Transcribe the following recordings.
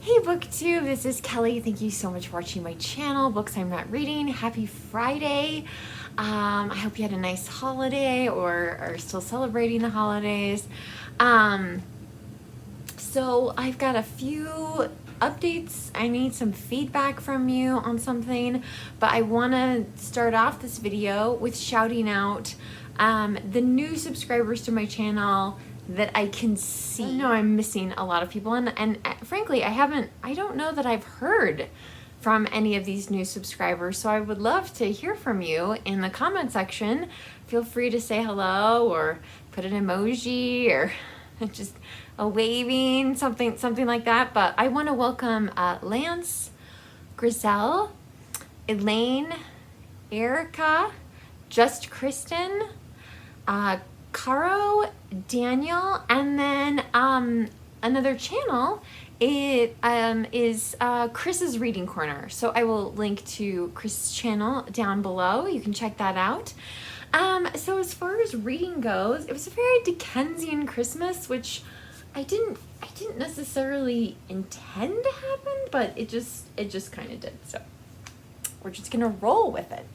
Hey Booktube, this is Kelly. Thank you so much for watching my channel, Books I'm Not Reading. Happy Friday. I hope you had a nice holiday or are still celebrating the holidays. So I've got a few updates. I need some feedback from you on something, but I want to start off this video with shouting out the new subscribers to my channel that I can see. I know I'm missing a lot of people, and frankly, I don't know that I've heard from any of these new subscribers, so I would love to hear from you in the comment section. Feel free to say hello or put an emoji or just a waving, something like that. But I want to welcome Lance, Griselle, Elaine, Erica, Just Kristen, Caro, Daniel, and then another channel. It is Chris's Reading Corner. So I will link to Chris's channel down below. You can check that out. So as far as reading goes, it was a very Dickensian Christmas, which I didn't necessarily intend to happen, but it just kind of did. So we're just gonna roll with it.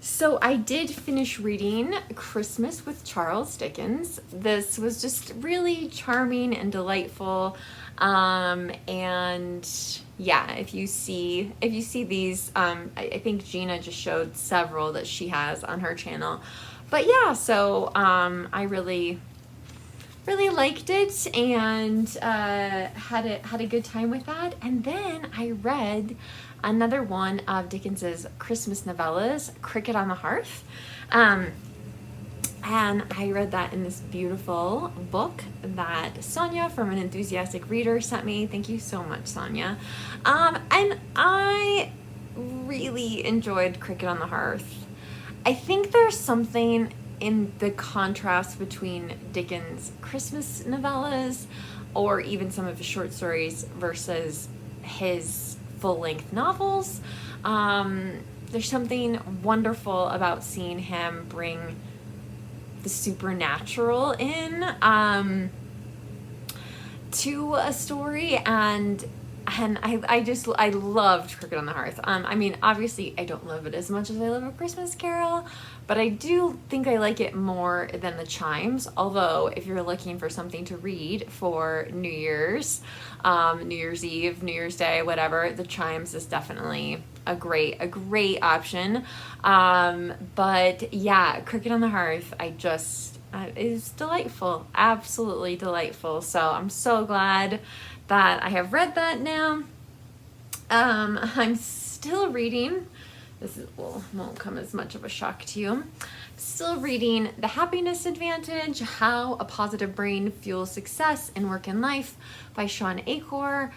So I did finish reading Christmas with Charles Dickens. This was just really charming and delightful. And yeah, if you see these, I think Gina just showed several that she has on her channel. But yeah, so I really liked it and had a good time with that. And then I read another one of Dickens's Christmas novellas, Cricket on the Hearth. And I read that in this beautiful book that Sonia from An Enthusiastic Reader sent me. Thank you so much, Sonia. And I really enjoyed Cricket on the Hearth. I think there's something in the contrast between Dickens' Christmas novellas or even some of his short stories versus his full-length novels. There's something wonderful about seeing him bring the supernatural in to a story, and I loved Cricket on the Hearth. I mean, obviously I don't love it as much as I love A Christmas Carol, but I do think I like it more than The Chimes. Although if you're looking for something to read for New Year's Eve, New Year's Day, whatever, The Chimes is definitely a great option. But yeah, Cricket on the Hearth, is delightful, absolutely delightful. So I'm so glad that I have read that now. I'm still reading. Won't come as much of a shock to you. Still reading The Happiness Advantage: How a Positive Brain Fuels Success in Work and Life by Shawn Achor.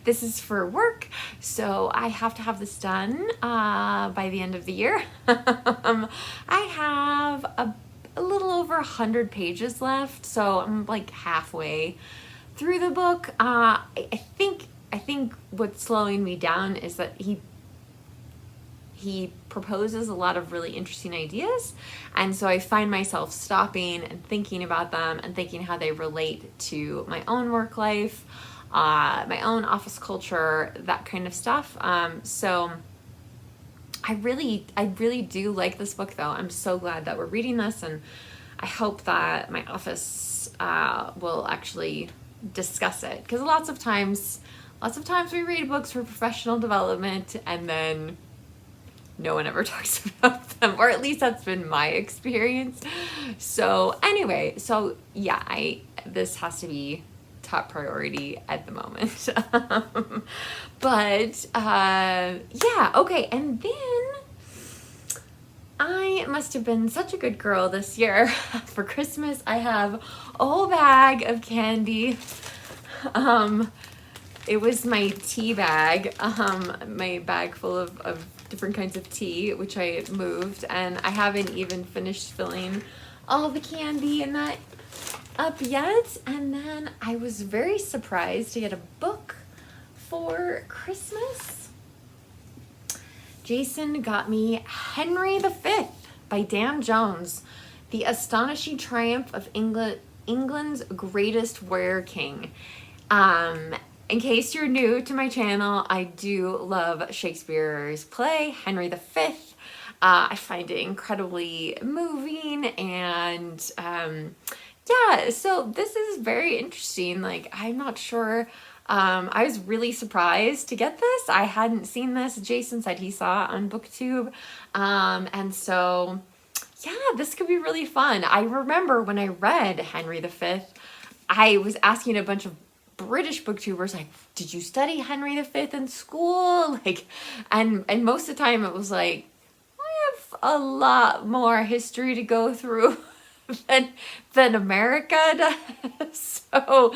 This is for work, so I have to have this done by the end of the year. I have a little over 100 pages left, so I'm like halfway through the book. I think what's slowing me down is that he proposes a lot of really interesting ideas, and so I find myself stopping and thinking about them and thinking how they relate to my own work life, my own office culture, that kind of stuff. So I really do like this book, though. I'm so glad that we're reading this, and I hope that my office will actually discuss it, because lots of times we read books for professional development and then no one ever talks about them, or at least that's been my experience. So anyway, yeah, this has to be top priority at the moment. But yeah, okay. And then I must have been such a good girl this year. For Christmas, I have a whole bag of candy. It was my tea bag, my bag full of different kinds of tea, which I moved, and I haven't even finished filling all the candy in that up yet. And then I was very surprised to get a book for Christmas. Jason got me Henry V by Dan Jones, The Astonishing Triumph of England's Greatest Warrior King. In case you're new to my channel, I do love Shakespeare's play, Henry V. I find it incredibly moving, and yeah, so this is very interesting. Like, I'm not sure. I was really surprised to get this. I hadn't seen this. Jason said he saw it on Booktube. And so, yeah, this could be really fun. I remember when I read Henry V, I was asking a bunch of British booktubers, like, did you study Henry V in school? Like, and most of the time it was like, I have a lot more history to go through than America does. So,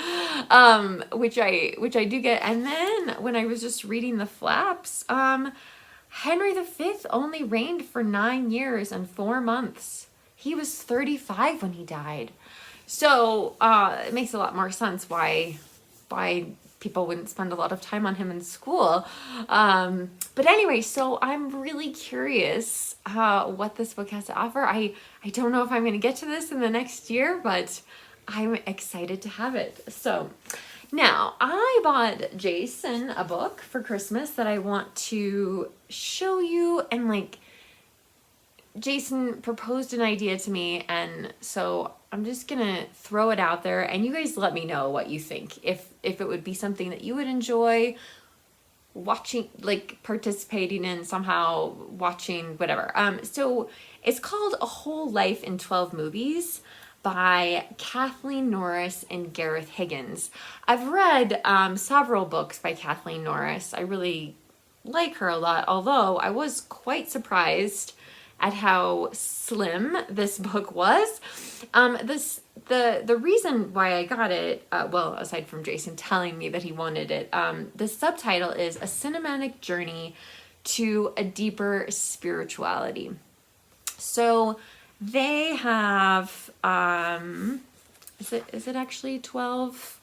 which I do get. And then when I was just reading the flaps, Henry V only reigned for 9 years and 4 months. He was 35 when he died. So, it makes a lot more sense why people wouldn't spend a lot of time on him in school. But anyway, so I'm really curious what this book has to offer. I don't know if I'm going to get to this in the next year, but I'm excited to have it. So now I bought Jason a book for Christmas that I want to show you, and like, Jason proposed an idea to me, and so I'm just gonna throw it out there, and you guys let me know what you think. If it would be something that you would enjoy watching, like participating in somehow, watching, whatever. So it's called A Whole Life in 12 Movies by Kathleen, Norris, and Gareth Higgins. I've read several books by Kathleen Norris. I really like her a lot, although I was quite surprised at how slim this book was. The reason why I got it, well, aside from Jason telling me that he wanted it, the subtitle is A Cinematic Journey to a Deeper Spirituality. So they have, is it actually 12?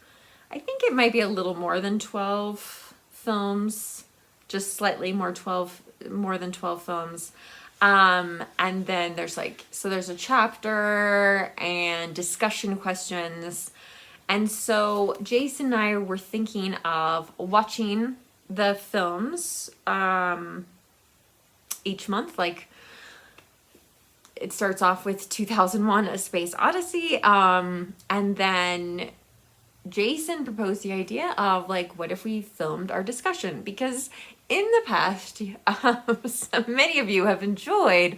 I think it might be a little more than 12 films, just slightly more than 12 films. And then there's there's a chapter and discussion questions. And so Jason and I were thinking of watching the films, each month. Like, it starts off with 2001: A Space Odyssey. And then Jason proposed the idea of, like, what if we filmed our discussion? Because in the past, so many of you have enjoyed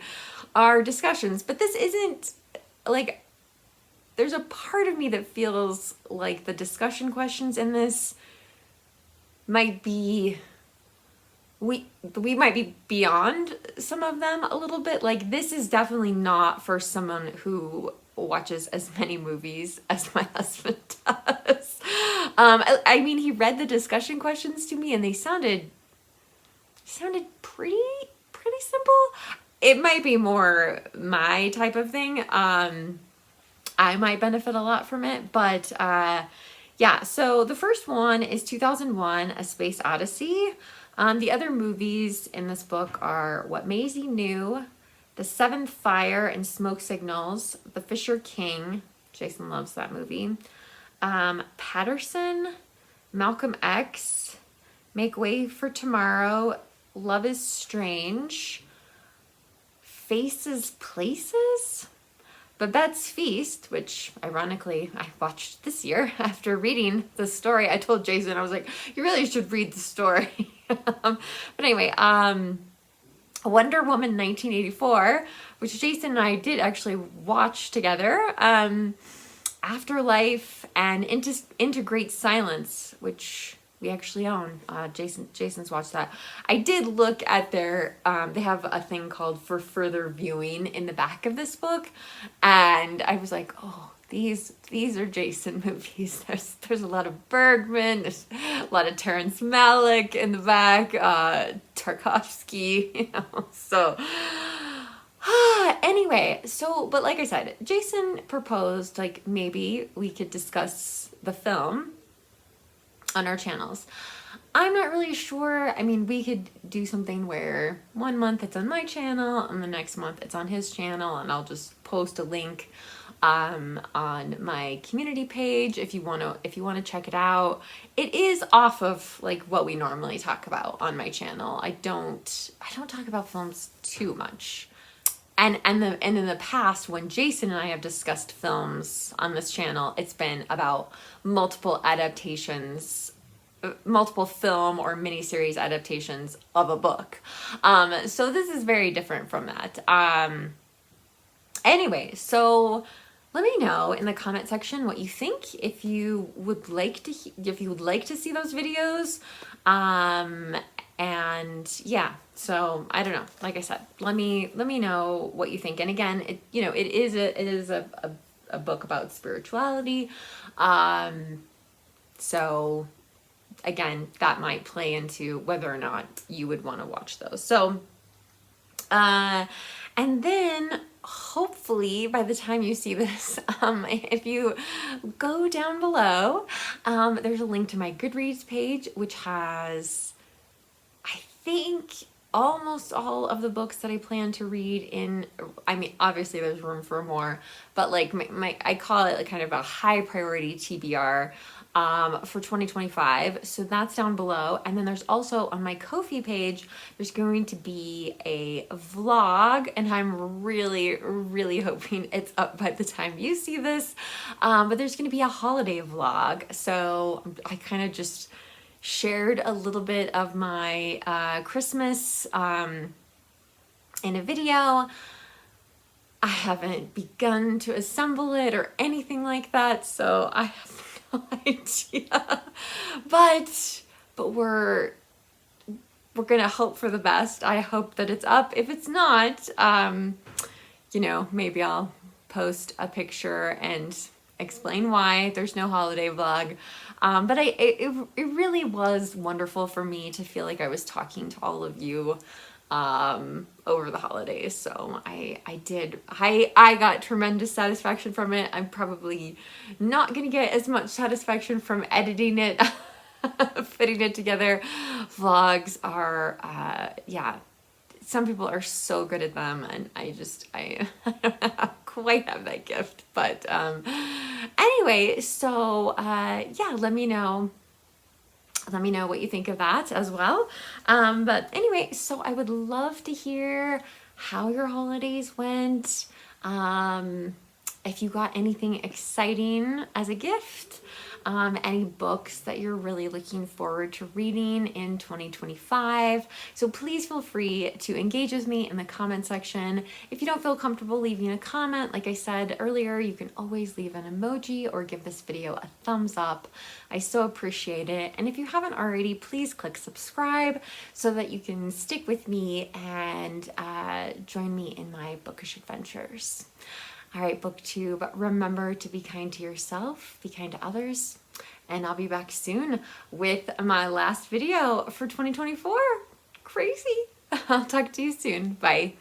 our discussions, but this isn't, like, there's a part of me that feels like the discussion questions in this might be, we might be beyond some of them a little bit. Like, this is definitely not for someone who watches as many movies as my husband does. I mean, he read the discussion questions to me, and they sounded pretty simple. It might be more my type of thing. I might benefit a lot from it, but yeah. So the first one is 2001: A Space Odyssey. The other movies in this book are What Maisie Knew, The Seventh Fire and Smoke Signals, The Fisher King. Jason loves that movie. Patterson, Malcolm X, Make Way for Tomorrow, Love is Strange, Faces, Places, Babette's Feast, which ironically I watched this year after reading the story. I told Jason, I was like, you really should read the story. But anyway, Wonder Woman 1984, which Jason and I did actually watch together, Afterlife, and Into Great Silence, which we actually own. Jason's watched that. I did look at their, they have a thing called For Further Viewing in the back of this book, and I was like, oh, these are Jason movies. There's a lot of Bergman, there's a lot of Terrence Malick in the back, Tarkovsky, you know, so anyway, so, but like I said, Jason proposed, like, maybe we could discuss the film on our channels. I'm not really sure. I mean, we could do something where one month it's on my channel and the next month it's on his channel, and I'll just post a link on my community page if you want to check it out. It is off of like what we normally talk about on my channel. I don't talk about films too much. And in the past, when Jason and I have discussed films on this channel, it's been about multiple adaptations, multiple film or miniseries adaptations of a book. So this is very different from that. Anyway, so let me know in the comment section what you think. If you would like to see those videos. And yeah, so I don't know. Like I said, let me know what you think. And again, it is a book about spirituality. So again, that might play into whether or not you would want to watch those. So, and then hopefully by the time you see this, if you go down below, there's a link to my Goodreads page, which has, I think, almost all of the books that I plan to read in. I mean, obviously there's room for more, but like I call it like kind of a high priority TBR for 2025. So that's down below. And then there's also on my Ko-fi page, there's going to be a vlog, and I'm really, really hoping it's up by the time you see this. But there's going to be a holiday vlog. So I kind of just shared a little bit of my Christmas in a video. I haven't begun to assemble it or anything like that, so I have no idea. But we're gonna hope for the best. I hope that it's up. If it's not, maybe I'll post a picture and explain why there's no holiday vlog. But it really was wonderful for me to feel like I was talking to all of you over the holidays. So I got tremendous satisfaction from it. I'm probably not gonna get as much satisfaction from editing it, putting it together. Vlogs are, some people are so good at them, and I don't quite have that gift. But anyway, so let me know what you think of that as well. But anyway, so I would love to hear how your holidays went. If you got anything exciting as a gift, any books that you're really looking forward to reading in 2025. So please feel free to engage with me in the comment section. If you don't feel comfortable leaving a comment, like I said earlier, you can always leave an emoji or give this video a thumbs up. I so appreciate it. And if you haven't already, please click subscribe so that you can stick with me and join me in my bookish adventures. All right, Booktube, remember to be kind to yourself, be kind to others, and I'll be back soon with my last video for 2024. Crazy. I'll talk to you soon. Bye.